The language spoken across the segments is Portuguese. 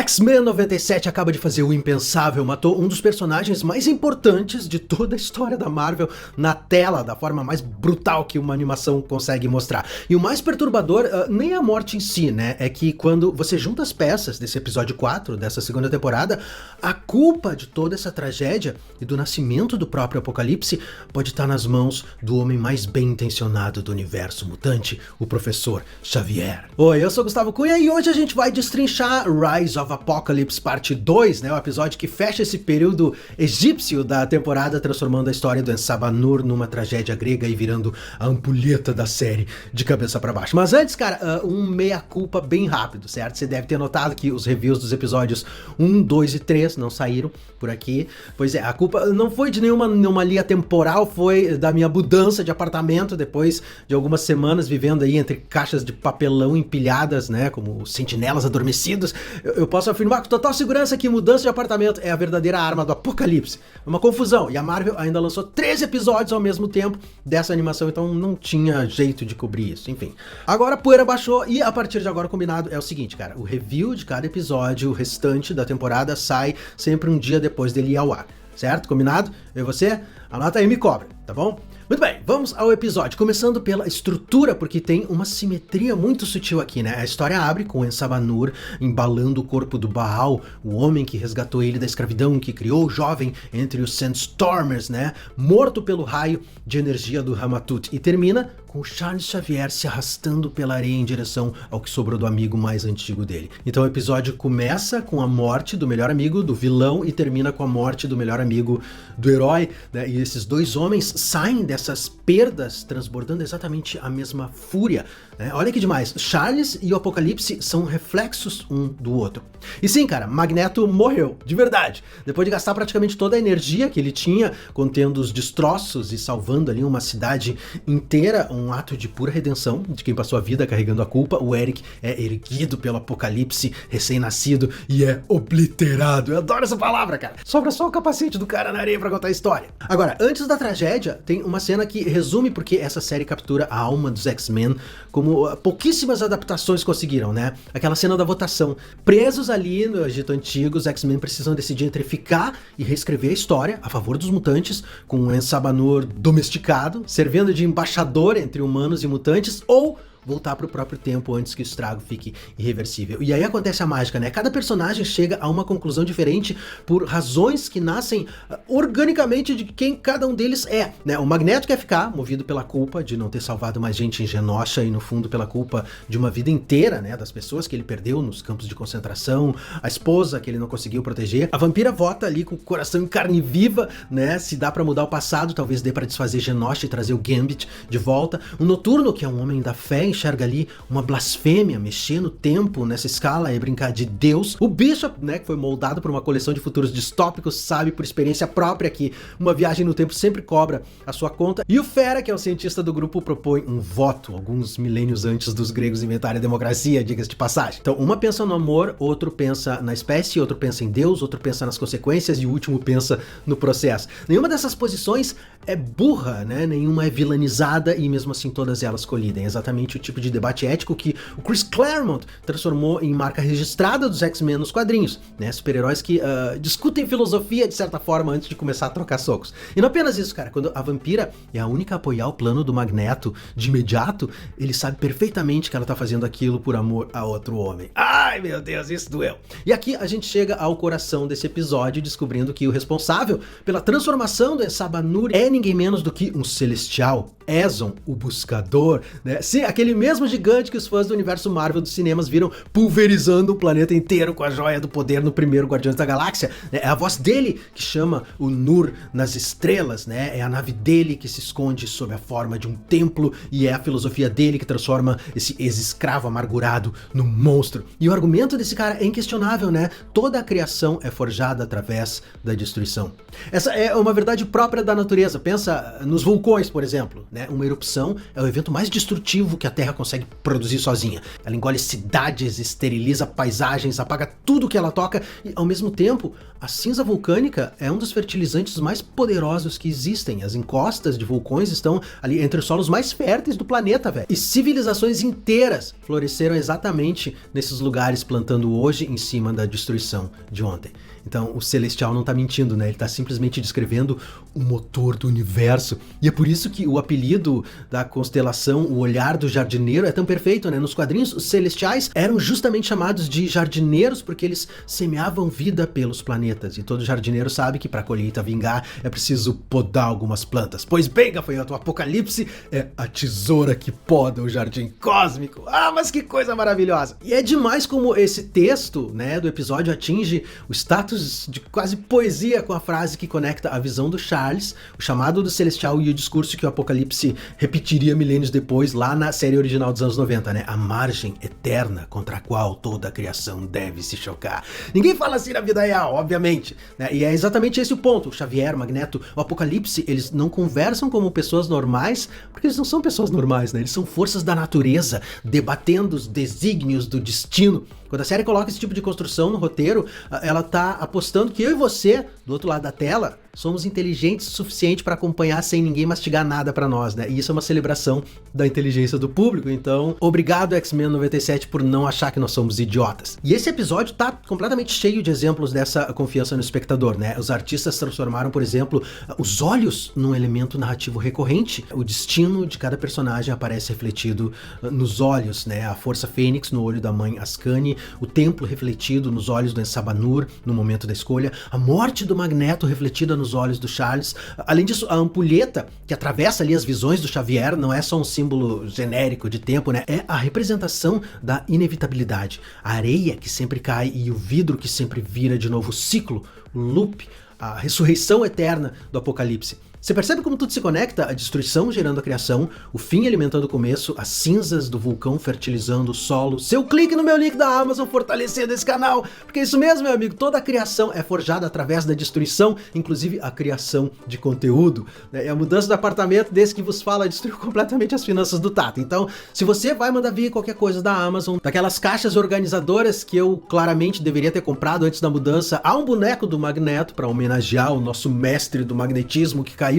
X-Men 97 acaba de fazer o impensável, matou um dos personagens mais importantes de toda a história da Marvel na tela, da forma mais brutal que uma animação consegue mostrar. E o mais perturbador, nem a morte em si, né, é que quando você junta as peças desse episódio 4, dessa segunda temporada, a culpa de toda essa tragédia e do nascimento do próprio Apocalipse pode estar nas mãos do homem mais bem intencionado do universo mutante, o Professor Xavier. Oi, eu sou Gustavo Cunha e hoje a gente vai destrinchar Rise of Apocalypse parte 2, né, o episódio que fecha esse período egípcio da temporada, transformando a história do Ensabanur numa tragédia grega e virando a ampulheta da série de cabeça pra baixo. Mas antes, cara, um meia-culpa bem rápido, certo? Você deve ter notado que os reviews dos episódios 1, 2 e 3 não saíram por aqui. Pois é, a culpa não foi de nenhuma anomalia temporal, foi da minha mudança de apartamento depois de algumas semanas vivendo aí entre caixas de papelão empilhadas, né, como sentinelas adormecidos. Eu posso afirmar com total segurança que mudança de apartamento é a verdadeira arma do apocalipse. É uma confusão, e a Marvel ainda lançou 13 episódios ao mesmo tempo dessa animação, então não tinha jeito de cobrir isso, enfim. Agora a poeira baixou e a partir de agora o combinado é o seguinte, cara, o review de cada episódio, o restante da temporada, sai sempre um dia depois dele ir ao ar, certo? Combinado? Eu e você? Anota aí e me cobra, tá bom? Muito bem, vamos ao episódio, começando pela estrutura, porque tem uma simetria muito sutil aqui, né? A história abre com Ensabanur embalando o corpo do Baal, o homem que resgatou ele da escravidão, que criou o jovem entre os Sandstormers, né? Morto pelo raio de energia do Ramatut. E termina com o Charles Xavier se arrastando pela areia em direção ao que sobrou do amigo mais antigo dele. Então o episódio começa com a morte do melhor amigo do vilão e termina com a morte do melhor amigo do herói, né? E esses dois homens saem dessas perdas transbordando exatamente a mesma fúria, né? Olha que demais, Charles e o Apocalipse são reflexos um do outro. E sim, cara, Magneto morreu, de verdade. Depois de gastar praticamente toda a energia que ele tinha contendo os destroços e salvando ali uma cidade inteira, um ato de pura redenção de quem passou a vida carregando a culpa, o Eric é erguido pelo Apocalipse recém-nascido e é obliterado. Eu adoro essa palavra, cara. Sobra só o capacete do cara na areia pra contar a história. Agora, antes da tragédia, tem uma cena que resume porque essa série captura a alma dos X-Men como pouquíssimas adaptações conseguiram, né? Aquela cena da votação. Presos ali no Egito Antigo, os X-Men precisam decidir entre ficar e reescrever a história a favor dos mutantes, com o Ensabanur domesticado, servindo de embaixador entre humanos e mutantes, ou voltar pro próprio tempo antes que o estrago fique irreversível. E aí acontece a mágica, né? Cada personagem chega a uma conclusão diferente por razões que nascem organicamente de quem cada um deles é, né? O Magneto quer ficar, movido pela culpa de não ter salvado mais gente em Genosha e no fundo pela culpa de uma vida inteira, né, das pessoas que ele perdeu nos campos de concentração, a esposa que ele não conseguiu proteger. A vampira vota ali com o coração em carne viva, né? Se dá pra mudar o passado, talvez dê pra desfazer Genosha e trazer o Gambit de volta. O Noturno, que é um homem da fé, enxerga ali uma blasfêmia, mexer no tempo nessa escala e brincar de Deus. O Bishop, né, que foi moldado por uma coleção de futuros distópicos, sabe por experiência própria que uma viagem no tempo sempre cobra a sua conta. E o Fera, que é o cientista do grupo, propõe um voto, alguns milênios antes dos gregos inventarem a democracia, diga-se de passagem. Então, uma pensa no amor, outro pensa na espécie, outro pensa em Deus, outro pensa nas consequências e o último pensa no processo. Nenhuma dessas posições é burra, né? Nenhuma é vilanizada e mesmo assim todas elas colidem. É exatamente o tipo de debate ético que o Chris Claremont transformou em marca registrada dos X-Men nos quadrinhos, né? Super-heróis que discutem filosofia de certa forma antes de começar a trocar socos. E não apenas isso, cara, quando a vampira é a única a apoiar o plano do Magneto de imediato, ele sabe perfeitamente que ela tá fazendo aquilo por amor a outro homem. Ai, meu Deus, isso doeu. E aqui a gente chega ao coração desse episódio, descobrindo que o responsável pela transformação do Ensabanur é ninguém menos do que um celestial, Ezon, o Buscador, né? Sim, aquele mesmo gigante que os fãs do universo Marvel dos cinemas viram pulverizando o planeta inteiro com a joia do poder no primeiro Guardiões da Galáxia, né? É a voz dele que chama o Nur nas estrelas, né? É a nave dele que se esconde sob a forma de um templo e é a filosofia dele que transforma esse ex-escravo amargurado num monstro. E o argumento desse cara é inquestionável, né? Toda a criação é forjada através da destruição. Essa é uma verdade própria da natureza. Pensa nos vulcões, por exemplo, né? Uma erupção é o evento mais destrutivo que a Terra consegue produzir sozinha. Ela engole cidades, esteriliza paisagens, apaga tudo que ela toca e, ao mesmo tempo, a cinza vulcânica é um dos fertilizantes mais poderosos que existem. As encostas de vulcões estão ali entre os solos mais férteis do planeta, velho. E civilizações inteiras floresceram exatamente nesses lugares, plantando hoje em cima da destruição de ontem. Então o Celestial não tá mentindo, né? Ele tá simplesmente descrevendo o motor do universo. E é por isso que o apelido da constelação, o olhar do jardineiro, é tão perfeito, né? Nos quadrinhos, os Celestiais eram justamente chamados de jardineiros porque eles semeavam vida pelos planetas. E todo jardineiro sabe que para a colheita vingar é preciso podar algumas plantas. Pois bem, gafanhoto, o Apocalipse é a tesoura que poda o jardim cósmico. Ah, mas que coisa maravilhosa! E é demais como esse texto, né, do episódio atinge o status de quase poesia com a frase que conecta a visão do Charles, o chamado do Celestial e o discurso que o Apocalipse repetiria milênios depois lá na série original dos anos 90, né? A margem eterna contra a qual toda a criação deve se chocar. Ninguém fala assim na vida real, obviamente, né? E é exatamente esse o ponto. O Xavier, o Magneto, o Apocalipse, eles não conversam como pessoas normais, porque eles não são pessoas normais, né? Eles são forças da natureza, debatendo os desígnios do destino. Quando a série coloca esse tipo de construção no roteiro, ela tá apostando que eu e você, do outro lado da tela, somos inteligentes o suficiente para acompanhar sem ninguém mastigar nada para nós, né? E isso é uma celebração da inteligência do público. Então, obrigado X-Men 97 por não achar que nós somos idiotas. E esse episódio tá completamente cheio de exemplos dessa confiança no espectador, né? Os artistas transformaram, por exemplo, os olhos num elemento narrativo recorrente. O destino de cada personagem aparece refletido nos olhos, né? A Força Fênix no olho da mãe Ascani, o templo refletido nos olhos do Ensabanur no momento da escolha, a morte do Magneto refletida nos olhos do Charles. Além disso, a ampulheta que atravessa ali as visões do Xavier não é só um símbolo genérico de tempo, né? É a representação da inevitabilidade. A areia que sempre cai e o vidro que sempre vira de novo, o ciclo, o loop, a ressurreição eterna do Apocalipse. Você percebe como tudo se conecta? A destruição gerando a criação, o fim alimentando o começo, as cinzas do vulcão fertilizando o solo. Seu clique no meu link da Amazon fortalecendo esse canal, porque é isso mesmo, meu amigo, toda a criação é forjada através da destruição, inclusive a criação de conteúdo, né? E a mudança do apartamento desse que vos fala destruiu completamente as finanças do Tato. Então, se você vai mandar vir qualquer coisa da Amazon, daquelas caixas organizadoras que eu claramente deveria ter comprado antes da mudança, há um boneco do Magneto para homenagear o nosso mestre do magnetismo que caiu,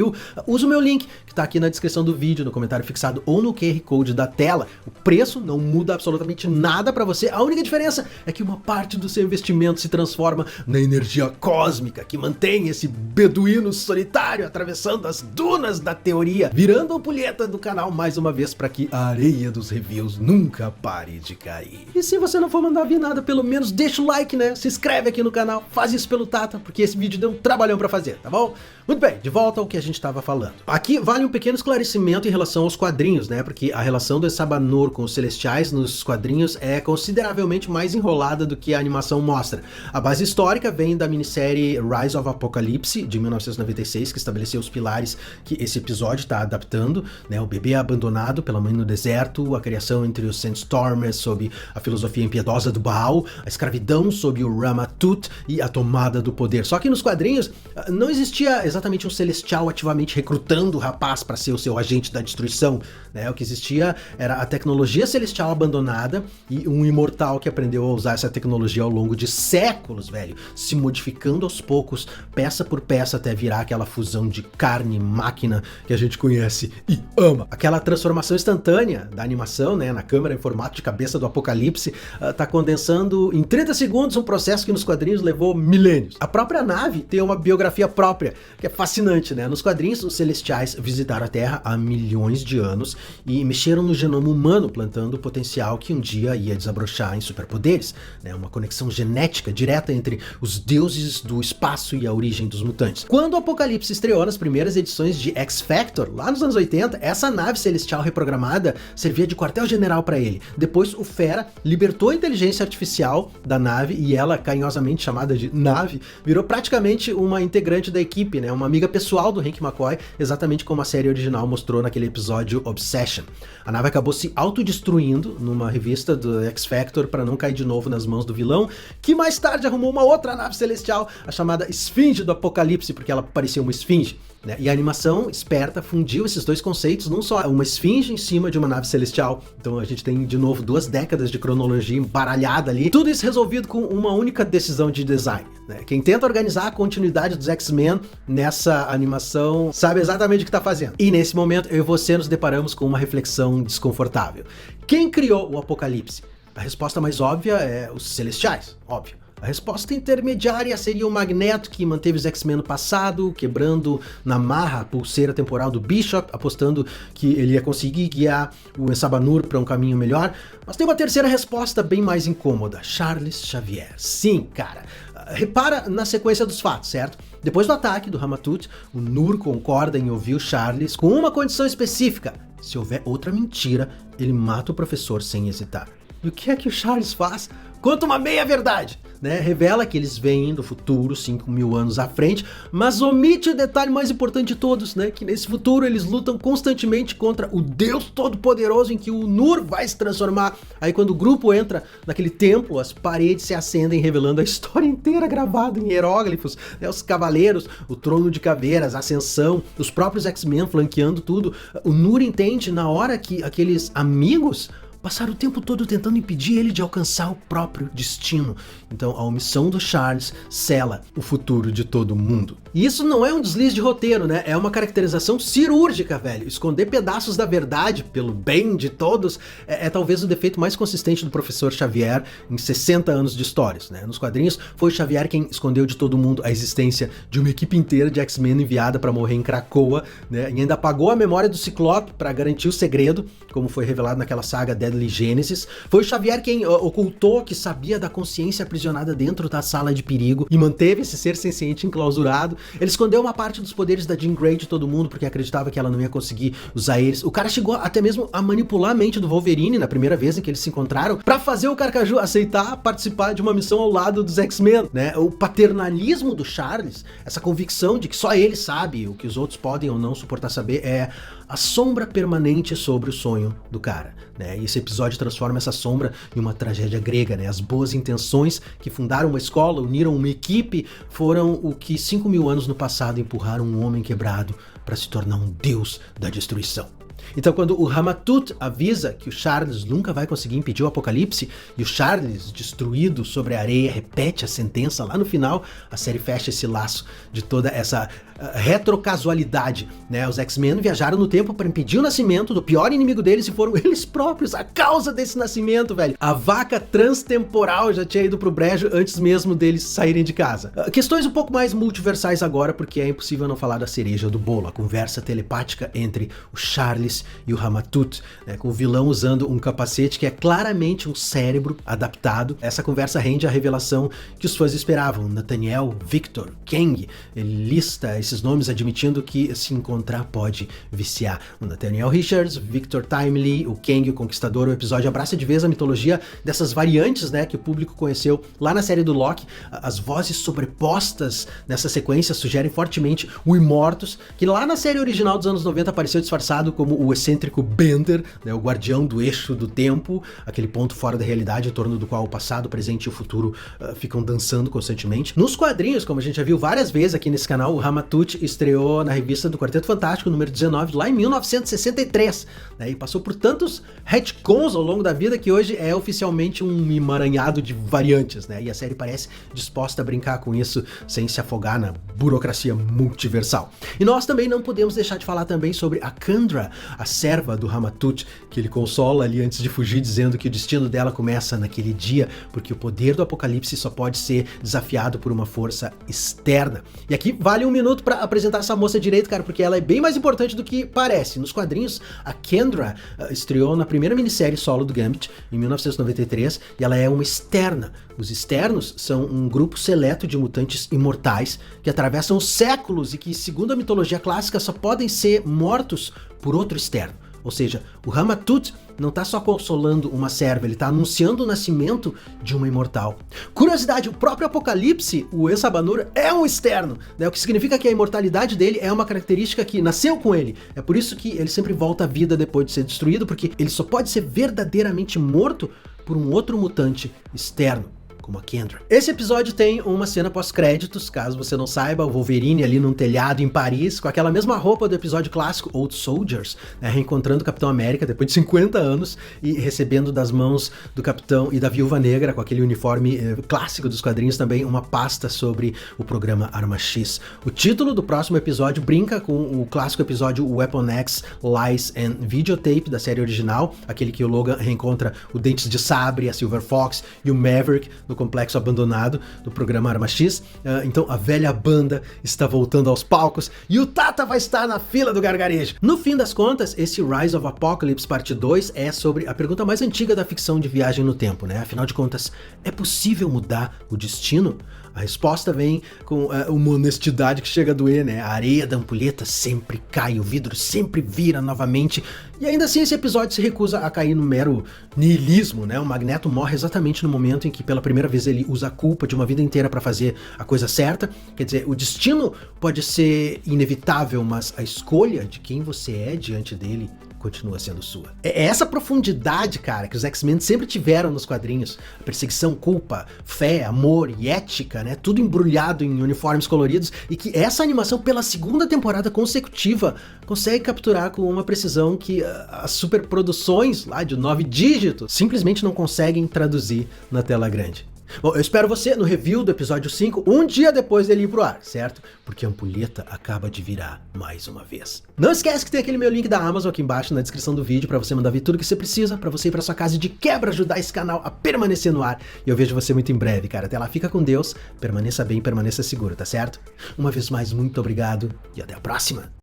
usa o meu link, que tá aqui na descrição do vídeo, no comentário fixado ou no QR Code da tela. O preço não muda absolutamente nada para você, a única diferença é que uma parte do seu investimento se transforma na energia cósmica que mantém esse beduíno solitário atravessando as dunas da teoria, virando a ampulheta do canal mais uma vez para que a areia dos reviews nunca pare de cair. E se você não for mandar vir nada, pelo menos deixa o like, né? Se inscreve aqui no canal, faz isso pelo Tata, porque esse vídeo deu um trabalhão para fazer, tá bom? Muito bem, de volta ao que a gente estava falando. Aqui vale um pequeno esclarecimento em relação aos quadrinhos, né? Porque a relação do Ensabanur com os Celestiais nos quadrinhos é consideravelmente mais enrolada do que a animação mostra. A base histórica vem da minissérie Rise of Apocalypse, de 1996, que estabeleceu os pilares que esse episódio está adaptando, né? O bebê abandonado pela mãe no deserto, a criação entre os Sandstormers sob a filosofia impiedosa do Baal, a escravidão sob o Ramatut e a tomada do poder. Só que nos quadrinhos não existia exatamente um Celestial ativamente recrutando o rapaz para ser o seu agente da destruição, né? O que existia era a tecnologia celestial abandonada e um imortal que aprendeu a usar essa tecnologia ao longo de séculos, velho, se modificando aos poucos, peça por peça, até virar aquela fusão de carne e máquina que a gente conhece e ama. Aquela transformação instantânea da animação, né, na câmera em formato de cabeça do Apocalipse, tá condensando em 30 segundos um processo que nos quadrinhos levou milênios. A própria nave tem uma biografia própria, que é fascinante, né? Nos quadrinhos, os Celestiais visitaram a Terra há milhões de anos e mexeram no genoma humano, plantando o potencial que um dia ia desabrochar em superpoderes, né? Uma conexão genética direta entre os deuses do espaço e a origem dos mutantes. Quando o Apocalipse estreou nas primeiras edições de X-Factor, lá nos anos 80, essa nave celestial reprogramada servia de quartel-general para ele. Depois, o Fera libertou a inteligência artificial da nave e ela, carinhosamente chamada de Nave, virou praticamente uma integrante da equipe, né? Uma amiga pessoal do Hank McCoy, exatamente como a série original mostrou naquele episódio Obsession. A nave acabou se autodestruindo numa revista do X-Factor para não cair de novo nas mãos do vilão, que mais tarde arrumou uma outra nave celestial, a chamada Esfinge do Apocalipse, porque ela parecia uma esfinge. né? E a animação esperta fundiu esses dois conceitos num só, uma esfinge em cima de uma nave celestial. Então a gente tem de novo 2 décadas de cronologia embaralhada ali, tudo isso resolvido com uma única decisão de design, né? Quem tenta organizar a continuidade dos X-Men nessa animação sabe exatamente o que tá fazendo. E nesse momento eu e você nos deparamos com uma reflexão desconfortável. Quem criou o Apocalipse? A resposta mais óbvia é os Celestiais, óbvio. A resposta intermediária seria o Magneto, que manteve os X-Men no passado, quebrando na marra a pulseira temporal do Bishop, apostando que ele ia conseguir guiar o Ensabanur para um caminho melhor. Mas tem uma terceira resposta bem mais incômoda: Charles Xavier. Sim, cara. Repara na sequência dos fatos, certo? Depois do ataque do Ramatut, o Nur concorda em ouvir o Charles com uma condição específica: se houver outra mentira, ele mata o professor sem hesitar. E o que é que o Charles faz? Conta uma meia-verdade, né? Revela que eles vêm do futuro, 5.000 anos à frente, mas omite o detalhe mais importante de todos, né? Que nesse futuro eles lutam constantemente contra o Deus Todo-Poderoso em que o Nur vai se transformar. Aí quando o grupo entra naquele templo, as paredes se acendem revelando a história inteira gravada em hieróglifos, né? Os cavaleiros, o trono de caveiras, a ascensão, os próprios X-Men flanqueando tudo. O Nur entende na hora que aqueles amigos passaram o tempo todo tentando impedir ele de alcançar o próprio destino. Então a omissão do Charles sela o futuro de todo mundo. E isso não é um deslize de roteiro, né? É uma caracterização cirúrgica, velho. Esconder pedaços da verdade pelo bem de todos é talvez o defeito mais consistente do professor Xavier em 60 anos de histórias, né? Nos quadrinhos, foi o Xavier quem escondeu de todo mundo a existência de uma equipe inteira de X-Men enviada para morrer em Krakoa, né? E ainda apagou a memória do Ciclope para garantir o segredo, como foi revelado naquela saga Deadly Genesis. Foi o Xavier quem ocultou que sabia da consciência aprisionada dentro da sala de perigo e manteve esse ser senciente enclausurado. Ele escondeu uma parte dos poderes da Jean Grey de todo mundo porque acreditava que ela não ia conseguir usar eles. O cara chegou até mesmo a manipular a mente do Wolverine na primeira vez em que eles se encontraram pra fazer o Carcaju aceitar participar de uma missão ao lado dos X-Men, né? O paternalismo do Charles, essa convicção de que só ele sabe o que os outros podem ou não suportar saber, é a sombra permanente sobre o sonho do cara, né? E esse episódio transforma essa sombra em uma tragédia grega, né? As boas intenções que fundaram uma escola, uniram uma equipe, foram o que 5.000 anos no passado empurraram um homem quebrado para se tornar um deus da destruição. Então quando o Ramatut avisa que o Charles nunca vai conseguir impedir o apocalipse e o Charles, destruído sobre a areia, repete a sentença lá no final, a série fecha esse laço de toda essa retrocasualidade, né? Os X-Men viajaram no tempo para impedir o nascimento do pior inimigo deles e foram eles próprios a causa desse nascimento, velho. A vaca transtemporal já tinha ido pro brejo antes mesmo deles saírem de casa. Questões um pouco mais multiversais agora, porque é impossível não falar da cereja do bolo, a conversa telepática entre o Charles e o Ramatut, né, com o vilão usando um capacete que é claramente um cérebro adaptado. Essa conversa rende a revelação que os fãs esperavam. Nathaniel, Victor, Kang, ele lista esses nomes admitindo que se encontrar pode viciar. O Nathaniel Richards, Victor Timely, o Kang, o Conquistador. O episódio abraça de vez a mitologia dessas variantes, né, que o público conheceu lá na série do Loki. As vozes sobrepostas nessa sequência sugerem fortemente o Immortus, que lá na série original dos anos 90 apareceu disfarçado como o excêntrico Bender, né, o guardião do eixo do tempo, aquele ponto fora da realidade em torno do qual o passado, o presente e o futuro ficam dançando constantemente. Nos quadrinhos, como a gente já viu várias vezes aqui nesse canal, o Ramatut estreou na revista do Quarteto Fantástico, número 19, lá em 1963, né, e passou por tantos retcons ao longo da vida que hoje é oficialmente um emaranhado de variantes, né, e a série parece disposta a brincar com isso sem se afogar na burocracia multiversal. E nós também não podemos deixar de falar também sobre a Kandra, a serva do Ramatut, que ele consola ali antes de fugir, dizendo que o destino dela começa naquele dia, porque o poder do apocalipse só pode ser desafiado por uma força externa. E aqui vale um minuto pra apresentar essa moça direito, cara, porque ela é bem mais importante do que parece. Nos quadrinhos, a Kendra estreou na primeira minissérie solo do Gambit, em 1993, e ela é uma externa. Os externos são um grupo seleto de mutantes imortais que atravessam os séculos e que, segundo a mitologia clássica, só podem ser mortos por outro externo. Ou seja, o Ramatut não está só consolando uma serva, ele está anunciando o nascimento de uma imortal. Curiosidade, o próprio Apocalipse, o Ensabanur, é um externo, né? O que significa que a imortalidade dele é uma característica que nasceu com ele. É por isso que ele sempre volta à vida depois de ser destruído, porque ele só pode ser verdadeiramente morto por um outro mutante externo. como a Kendra. Esse episódio tem uma cena pós-créditos, caso você não saiba, o Wolverine ali num telhado em Paris, com aquela mesma roupa do episódio clássico Old Soldiers, né, reencontrando o Capitão América depois de 50 anos e recebendo das mãos do Capitão e da Viúva Negra, com aquele uniforme clássico dos quadrinhos também, uma pasta sobre o programa Arma X. O título do próximo episódio brinca com o clássico episódio Weapon X, Lies and Videotape da série original, aquele que o Logan reencontra o Dentes de Sabre, a Silver Fox e o Maverick no complexo abandonado do programa Arma X. Então a velha banda está voltando aos palcos e o Tata vai estar na fila do gargarejo. No fim das contas, esse Rise of Apocalypse parte 2 é sobre a pergunta mais antiga da ficção de viagem no tempo, né? Afinal de contas, é possível mudar o destino? A resposta vem com uma honestidade que chega a doer, né? A areia da ampulheta sempre cai, o vidro sempre vira novamente. E ainda assim esse episódio se recusa a cair no mero niilismo, né? O Magneto morre exatamente no momento em que pela primeira vez ele usa a culpa de uma vida inteira para fazer a coisa certa. Quer dizer, o destino pode ser inevitável, mas a escolha de quem você é diante dele continua sendo sua. É essa profundidade, cara, que os X-Men sempre tiveram nos quadrinhos. A perseguição, culpa, fé, amor e ética, né? Tudo embrulhado em uniformes coloridos, e que essa animação, pela segunda temporada consecutiva, consegue capturar com uma precisão que as superproduções lá de 9 dígitos simplesmente não conseguem traduzir na tela grande. Bom, eu espero você no review do episódio 5, um dia depois dele ir pro ar, certo? Porque a ampulheta acaba de virar mais uma vez. Não esquece que tem aquele meu link da Amazon aqui embaixo na descrição do vídeo para você mandar vir tudo que você precisa, para você ir para sua casa e de quebra ajudar esse canal a permanecer no ar. E eu vejo você muito em breve, cara. Até lá, fica com Deus, permaneça bem, permaneça seguro, tá certo? Uma vez mais, muito obrigado e até a próxima!